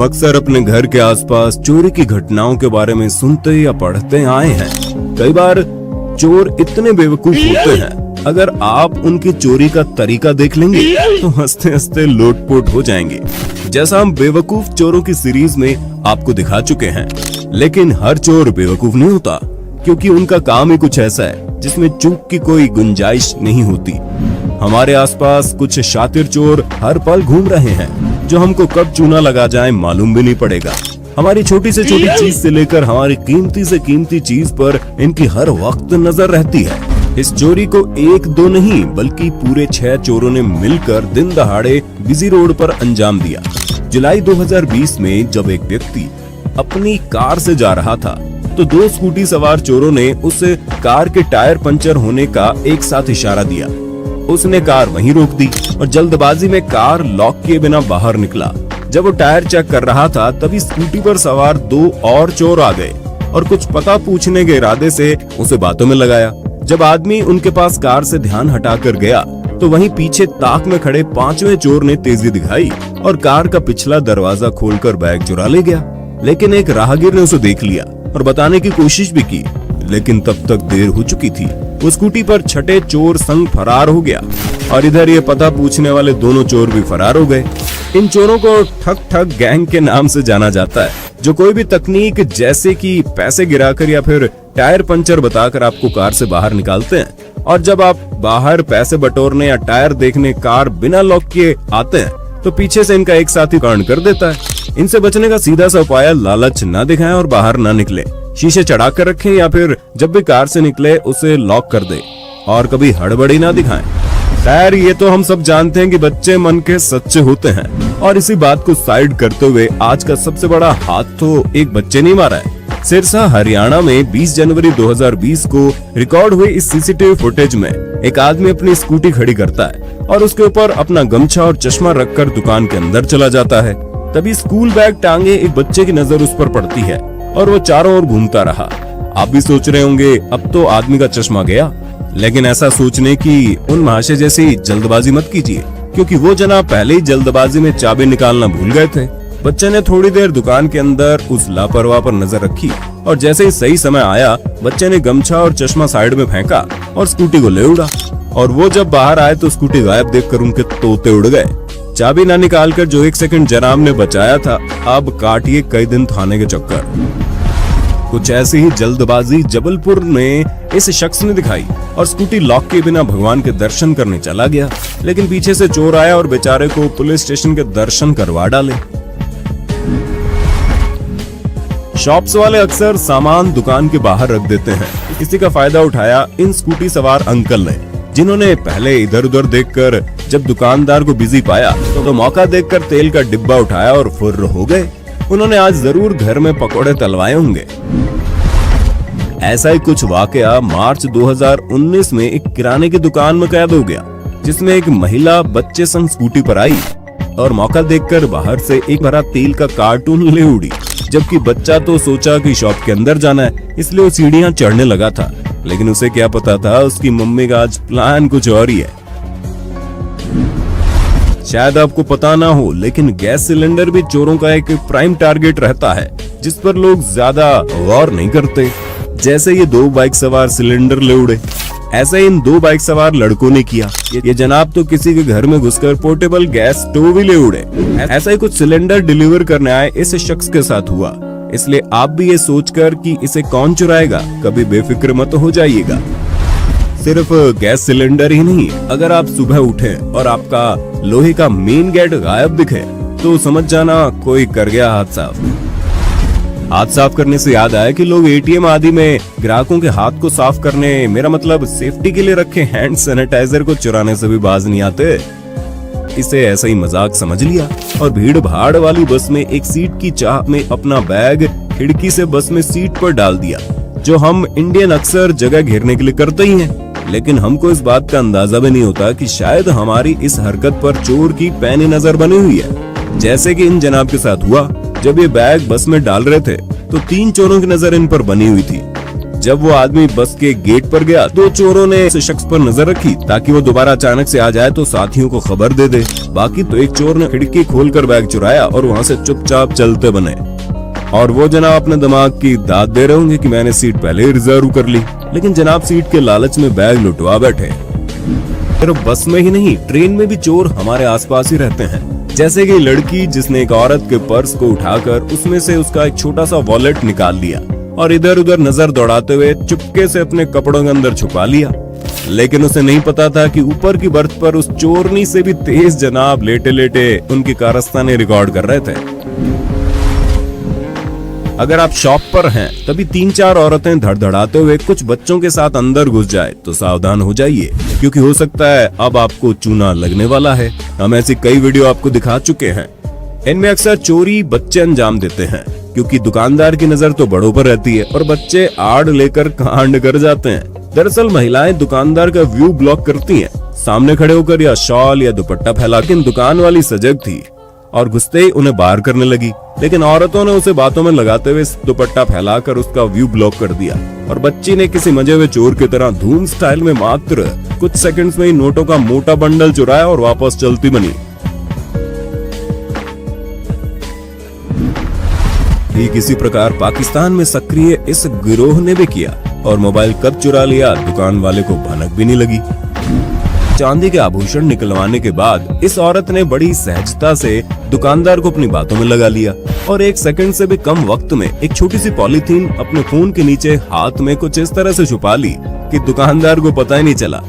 हम अक्सर अपने घर के आसपास चोरी की घटनाओं के बारे में सुनते या पढ़ते आए हैं। कई बार चोर इतने बेवकूफ होते हैं, अगर आप उनकी चोरी का तरीका देख लेंगे तो हंसते हंसते लोटपोट हो जाएंगे। जैसा हम बेवकूफ चोरों की सीरीज में आपको दिखा चुके हैं। लेकिन हर चोर बेवकूफ नहीं होता, क्योंकि उनका काम ही कुछ ऐसा है जिसमें चूक की कोई गुंजाइश नहीं होती। हमारे आसपास कुछ शातिर चोर हर पल घूम रहे हैं, जो हमको कब चूना लगा जाए मालूम भी नहीं पड़ेगा। हमारी छोटी से छोटी चीज से लेकर हमारी कीमती से कीमती चीज पर इनकी हर वक्त नजर रहती है। इस चोरी को एक दो नहीं बल्कि पूरे 6 चोरों ने मिलकर दिन दहाड़े बिजी रोड पर अंजाम दिया। जुलाई 2020 में जब एक व्यक्ति अपनी कार से जा रहा था तो 2 स्कूटी सवार चोरों ने उस कार के टायर पंचर होने का एक साथ इशारा दिया। उसने कार वहीं रोक दी और जल्दबाजी में कार लॉक किए बिना बाहर निकला। जब वो टायर चेक कर रहा था तभी स्कूटी पर सवार 2 और चोर आ गए और कुछ पता पूछने के इरादे से उसे बातों में लगाया। जब आदमी उनके पास कार से ध्यान हटाकर गया तो वहीं पीछे ताक में खड़े 5वें चोर ने तेजी दिखाई और कार का पिछला दरवाजा खोलकर बैग चुरा ले गया। लेकिन एक राहगीर ने उसे देख लिया और बताने की कोशिश भी की, लेकिन तब तक देर हो चुकी थी। वो स्कूटी पर छठे चोर संग फरार हो गया और इधर ये पता पूछने वाले दोनों चोर भी फरार हो गए। इन चोरों को ठग ठग गैंग के नाम से जाना जाता है, जो कोई भी तकनीक जैसे कि पैसे गिराकर या फिर टायर पंचर बताकर आपको कार से बाहर निकालते हैं। और जब आप बाहर पैसे बटोरने या टायर देखने कार बिना लॉक किए आते हैं तो पीछे से इनका एक साथी कांड कर देता है। इनसे बचने का सीधा सा उपाय लालच न दिखाएं और बाहर न निकले। शीशे चढ़ा कर रखें या फिर जब भी कार से निकले उसे लॉक कर दे और कभी हड़बड़ी ना दिखाएं। खैर, ये तो हम सब जानते हैं कि बच्चे मन के सच्चे होते हैं। और इसी बात को साइड करते हुए आज का सबसे बड़ा हाथ तो एक बच्चे ने मारा है। सिरसा हरियाणा में 20 जनवरी 2020 को रिकॉर्ड हुई इस सीसीटीवी फुटेज में एक आदमी अपनी स्कूटी खड़ी करता है और उसके ऊपर अपना गमछा और चश्मा रखकर दुकान के अंदर चला जाता है। तभी स्कूल बैग टांगे एक बच्चे की नजर उस पर पड़ती है और वो चारों ओर घूमता रहा। आप भी सोच रहे होंगे अब तो आदमी का चश्मा गया, लेकिन ऐसा सोचने की उन महाशय जैसी जल्दबाजी मत कीजिए, क्योंकि वो जनाब पहले ही जल्दबाजी में चाबी निकालना भूल गए थे। बच्चे ने थोड़ी देर दुकान के अंदर उस लापरवाह पर नजर रखी और जैसे ही सही समय आया बच्चे ने गमछा और चश्मा साइड में फेंका और स्कूटी को ले उड़ा। और वो जब बाहर आए तो स्कूटी गायब देखकर उनके तोते उड़ गए। चाबी ना निकालकर जो 1 सेकंड जनाब ने बचाया था, अब काटिए कई दिन थाने के चक्कर। कुछ ऐसी ही जल्दबाजी जबलपुर में इस शख्स ने दिखाई और स्कूटी लॉक के बिना भगवान के दर्शन करने चला गया। लेकिन पीछे से चोर आया और बेचारे को पुलिस स्टेशन के दर्शन करवा डाले। शॉप्स वाले अक्सर सामान दुकान के बाहर रख देते हैं। इसी का फायदा उठाया इन स्कूटी सवार अंकल ने, जिन्होंने पहले इधर उधर देखकर जब दुकानदार को बिजी पाया तो मौका देखकर तेल का डिब्बा उठाया और फुर्र हो गए। उन्होंने आज जरूर घर में पकोड़े तलवाए होंगे। ऐसा ही कुछ वाकया मार्च 2019 में एक किराने की दुकान में कैद हो गया, जिसमें एक महिला बच्चे संग स्कूटी पर आई और मौका देखकर बाहर से एक भरा तेल का कार्टून ले उड़ी। जबकि बच्चा तो सोचा कि शॉप के अंदर जाना है, इसलिए वो सीढ़ियां चढ़ने लगा था। लेकिन उसे क्या पता था उसकी मम्मी का आज प्लान कुछ और ही है। शायद आपको पता ना हो, लेकिन गैस सिलेंडर भी चोरों का एक प्राइम टारगेट रहता है, जिस पर लोग ज्यादा गौर नहीं करते। जैसे ये 2 बाइक सवार सिलेंडर ले उड़े, ऐसे इन 2 बाइक सवार लड़कों ने किया। ये जनाब तो किसी के घर में घुसकर पोर्टेबल गैस स्टोव ही ले उड़े। ऐसा ही कुछ सिलेंडर डिलीवर करने आए इस शख्स के साथ हुआ। इसलिए आप भी ये सोचकर कि इसे कौन चुराएगा, कभी बेफिक्र मत हो जाइएगा। सिर्फ गैस सिलेंडर ही नहीं, अगर आप सुबह उठे और आपका लोहे का मेन गेट गायब दिखे तो समझ जाना कोई कर गया हाथ साफ। हाथ साफ करने से याद आया कि लोग एटीएम आदि में ग्राहकों के हाथ को साफ करने, मेरा मतलब सेफ्टी के लिए रखे हैंड सैनिटाइजर को चुराने से भी बाज नहीं आते। इसे ऐसा ही मजाक समझ लिया और भीड़ भाड़ वाली बस में एक सीट की चाह में अपना बैग खिड़की से बस में सीट पर डाल दिया, जो हम इंडियन अक्सर जगह घेरने के लिए करते ही हैं। लेकिन हमको इस बात का अंदाजा भी नहीं होता कि शायद हमारी इस हरकत पर चोर की पैनी नजर बनी हुई है। जैसे कि इन जनाब के साथ हुआ, जब ये बैग बस में डाल रहे थे तो 3 चोरों की नजर इन पर बनी हुई थी। जब वो आदमी बस के गेट पर गया तो चोरों ने उस शख्स पर नजर रखी ताकि वो दोबारा अचानक से आ जाए तो साथियों को खबर दे दे। बाकी तो एक चोर ने खिड़की खोलकर बैग चुराया और वहाँ से चुपचाप चलते बने। और वो जनाब अपने दिमाग की दाद दे रहे होंगे कि मैंने सीट पहले ही रिजर्व कर ली, लेकिन जनाब सीट के लालच में बैग लुटवा बैठे। सिर्फ बस में ही नहीं, ट्रेन में भी चोर हमारे आसपास ही रहते हैं। जैसे कि लड़की जिसने एक औरत के पर्स को उठाकर उसमें से उसका एक छोटा सा वॉलेट निकाल लिया और इधर उधर नजर दौड़ाते हुए चुपके से अपने कपड़ों के अंदर छुपा लिया। लेकिन उसे नहीं पता था कि ऊपर की बर्थ पर उस चोरनी से भी तेज जनाब लेटे लेटे उनकी कारस्तानी रिकॉर्ड कर रहे थे। अगर आप शॉप पर हैं तभी 3-4 औरतें धड़धड़ाते हुए कुछ बच्चों के साथ अंदर घुस जाए तो सावधान हो जाइए, क्योंकि हो सकता है अब आपको चूना लगने वाला है। हम ऐसी कई वीडियो आपको दिखा चुके हैं। इनमें अक्सर चोरी बच्चे अंजाम देते हैं, क्योंकि दुकानदार की नजर तो बड़ों पर रहती है और बच्चे आड़ लेकर कांड कर जाते हैं। दरअसल महिलाएं दुकानदार का व्यू ब्लॉक करती हैं, सामने खड़े होकर या शॉल या दुपट्टा फैला। लेकिन दुकान वाली सजग थी और घुसते ही उन्हें बाहर करने लगी, लेकिन औरतों ने उसे बातों में लगाते हुए दुपट्टा फैलाकर उसका व्यू ब्लॉक कर दिया और बच्ची ने किसी मजे हुए चोर की तरह धूम स्टाइल में मात्र कुछ सेकंड्स में ही नोटों का मोटा बंडल चुराया और वापस चलती बनी। ठीक इसी प्रकार पाकिस्तान में सक्रिय इस गिरोह ने भी किया और मोबाइल कब चुरा लिया दुकान वाले को भनक भी नहीं लगी। चांदी के आभूषण निकलवाने के बाद इस औरत ने बड़ी सहजता से दुकानदार को अपनी बातों में लगा लिया और 1 सेकंड से भी कम वक्त में एक छोटी सी पॉलीथीन अपने फोन के नीचे हाथ में कुछ इस तरह से छुपा ली कि दुकानदार को पता ही नहीं चला।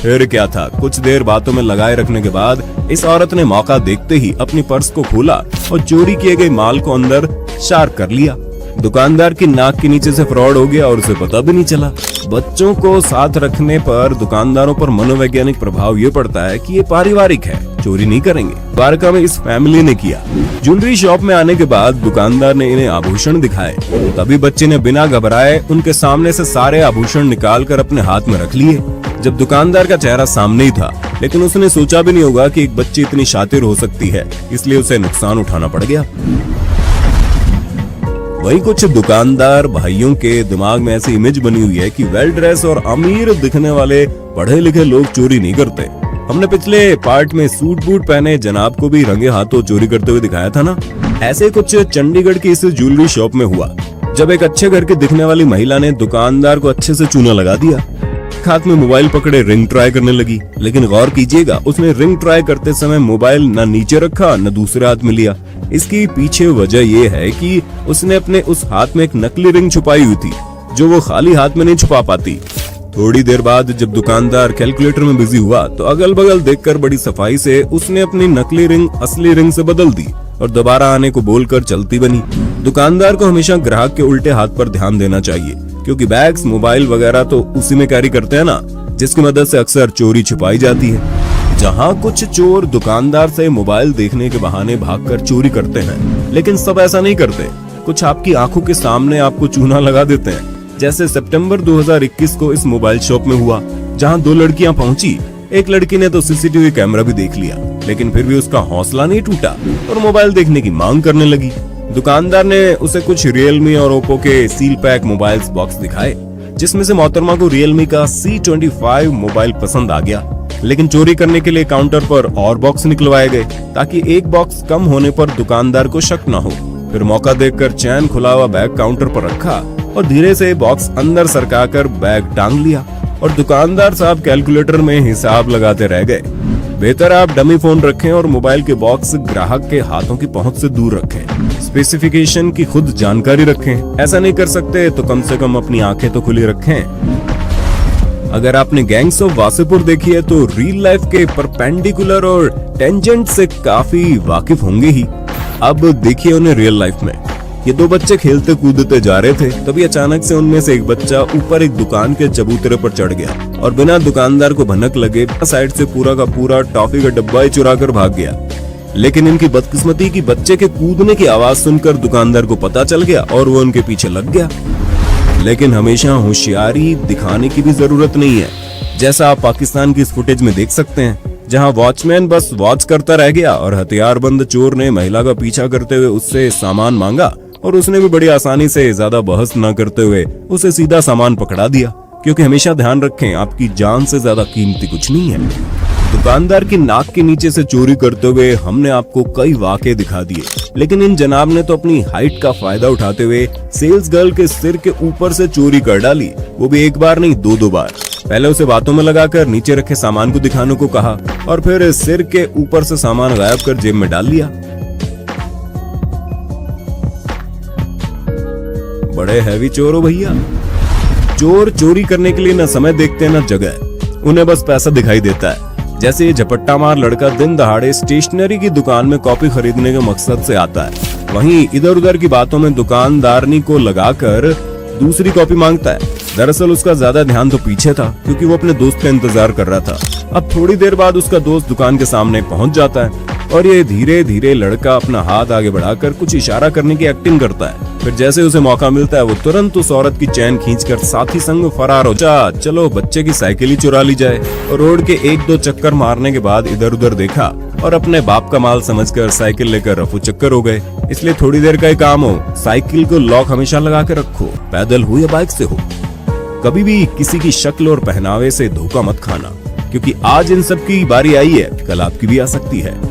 फिर क्या था, कुछ देर बातों में लगाए रखने के बाद इस औरत ने मौका देखते ही अपनी पर्स को खोला और चोरी किए गए माल को अंदर शार्क कर लिया। दुकानदार की नाक के नीचे से फ्रॉड हो गया और उसे पता भी नहीं चला। बच्चों को साथ रखने पर दुकानदारों पर मनोवैज्ञानिक प्रभाव ये पड़ता है कि ये पारिवारिक है, चोरी नहीं करेंगे। द्वारका में इस फैमिली ने किया। ज्वेलरी शॉप में आने के बाद दुकानदार ने इन्हें आभूषण दिखाए, तभी बच्चे ने बिना घबराए उनके सामने से सारे आभूषण निकाल कर अपने हाथ में रख लिए। जब दुकानदार का चेहरा सामने ही था, लेकिन उसने सोचा भी नहीं होगा कि एक बच्ची इतनी शातिर हो सकती है, इसलिए उसे नुकसान उठाना पड़ गया। वहीं कुछ दुकानदार भाइयों के दिमाग में ऐसी इमेज बनी हुई है कि वेल ड्रेस और अमीर दिखने वाले पढ़े लिखे लोग चोरी नहीं करते। हमने पिछले पार्ट में सूट बूट पहने जनाब को भी रंगे हाथों चोरी करते हुए दिखाया था ना। ऐसे कुछ चंडीगढ़ की इस ज्वेलरी शॉप में हुआ, जब एक अच्छे घर के दिखने वाली महिला ने दुकानदार को अच्छे से चूना लगा दिया। हाथ में मोबाइल पकड़े रिंग ट्राई करने लगी, लेकिन गौर कीजिएगा उसने रिंग ट्राई करते समय मोबाइल न नीचे रखा न दूसरे हाथ में लिया। इसकी पीछे वजह ये है कि उसने अपने उस हाथ में एक नकली रिंग छुपाई हुई थी, जो वो खाली हाथ में नहीं छुपा पाती। थोड़ी देर बाद जब दुकानदार कैलकुलेटर में बिजी हुआ तो अगल बगल देखकर बड़ी सफाई से उसने अपनी नकली रिंग असली रिंग से बदल दी और दोबारा आने को बोलकर चलती बनी। दुकानदार को हमेशा ग्राहक के उल्टे हाथ पर ध्यान देना चाहिए, क्योंकि बैग्स मोबाइल वगैरह तो उसी में कैरी करते हैं ना, जिसकी मदद से अक्सर चोरी छुपाई जाती है। जहाँ कुछ चोर दुकानदार से मोबाइल देखने के बहाने भागकर चोरी करते हैं, लेकिन सब ऐसा नहीं करते। कुछ आपकी आंखों के सामने आपको चूना लगा देते हैं, जैसे सितंबर 2021 को इस मोबाइल शॉप में हुआ, जहाँ 2 लड़कियां पहुंची। एक लड़की ने तो सीसीटीवी कैमरा भी देख लिया, लेकिन फिर भी उसका हौसला नहीं टूटा और मोबाइल देखने की मांग करने लगी। दुकानदार ने उसे कुछ रियलमी और ओप्पो के सील पैक मोबाइल बॉक्स दिखाए, जिसमें से मोहतरमा को रियलमी का C25 मोबाइल पसंद आ गया। लेकिन चोरी करने के लिए काउंटर पर और बॉक्स निकलवाए गए, ताकि एक बॉक्स कम होने पर दुकानदार को शक न हो। फिर मौका देखकर चैन खुला हुआ बैग काउंटर पर रखा और धीरे से बॉक्स अंदर सरकाकर बैग टांग लिया और दुकानदार साहब कैलकुलेटर में हिसाब लगाते रह गए। बेहतर आप डमी फोन रखें और मोबाइल के बॉक्स ग्राहक के हाथों की पहुंच से दूर रखें। स्पेसिफिकेशन की खुद जानकारी रखें। ऐसा नहीं कर सकते तो कम से कम अपनी आंखें तो खुली रखें। अगर आपने गैंग्स ऑफ वासेपुर देखी है तो रियल लाइफ के परपेंडिकुलर और टेंजेंट से काफी वाकिफ होंगे ही। अब देखिए उन्हें रियल लाइफ में। ये 2 बच्चे खेलते कूदते जा रहे थे, तभी अचानक से उनमें से एक बच्चा ऊपर एक दुकान के चबूतरे पर चढ़ गया और बिना दुकानदार को भनक लगे साइड से पूरा का पूरा टॉफी का डब्बा ही चुरा कर भाग गया। लेकिन इनकी बदकिस्मती की बच्चे के कूदने की आवाज सुनकर दुकानदार को पता चल गया और वो उनके पीछे लग गया। लेकिन हमेशा होशियारी दिखाने की भी जरूरत नहीं है, जैसा आप पाकिस्तान की इस फुटेज में देख सकते हैं, जहां वॉचमैन बस वॉच करता रह गया और हथियारबंद चोर ने महिला का पीछा करते हुए उससे सामान मांगा और उसने भी बड़ी आसानी से ज्यादा बहस न करते हुए उसे सीधा सामान पकड़ा दिया, क्योंकि हमेशा ध्यान रखें आपकी जान से ज्यादा कीमती कुछ नहीं है। दुकानदार की नाक के नीचे से चोरी करते हुए हमने आपको कई वाकये दिखा दिए, लेकिन इन जनाब ने तो अपनी हाइट का फायदा उठाते हुए सेल्स गर्ल के सिर के ऊपर से चोरी कर डाली, वो भी एक बार नहीं दो बार। पहले उसे बातों में लगाकर नीचे रखे सामान को दिखाने को कहा और फिर सिर के ऊपर से सामान गायब कर जेब में डाल लिया। बड़े हैवी चोर हो भैया। चोर चोरी करने के लिए न समय देखते न जगह, उन्हें बस पैसा दिखाई देता है। जैसे ये झपट्टा मार लड़का दिन दहाड़े स्टेशनरी की दुकान में कॉपी खरीदने के मकसद से आता है, वहीं इधर उधर की बातों में दुकानदारनी को लगाकर दूसरी कॉपी मांगता है। दरअसल उसका ज्यादा ध्यान तो पीछे था, क्योंकि वो अपने दोस्त का इंतजार कर रहा था। अब थोड़ी देर बाद उसका दोस्त दुकान के सामने पहुंच जाता है और ये धीरे धीरे लड़का अपना हाथ आगे बढ़ाकर कुछ इशारा करने की एक्टिंग करता है। फिर जैसे उसे मौका मिलता है वो तुरंत उस औरत की चैन खींचकर साथी संग फरार हो जा। चलो बच्चे की साइकिल ही चुरा ली जाए। और रोड के 1-2 चक्कर मारने के बाद इधर उधर देखा और अपने बाप का माल समझकर साइकिल लेकर रफू चक्कर हो गए। इसलिए थोड़ी देर का ही काम हो, साइकिल को लॉक हमेशा लगा के रखो, पैदल हो या बाइक से हो। कभी भी किसी की शक्ल और पहनावे से धोखा मत खाना, क्योंकि आज इन सब की बारी आई है, कल आपकी भी आ सकती है।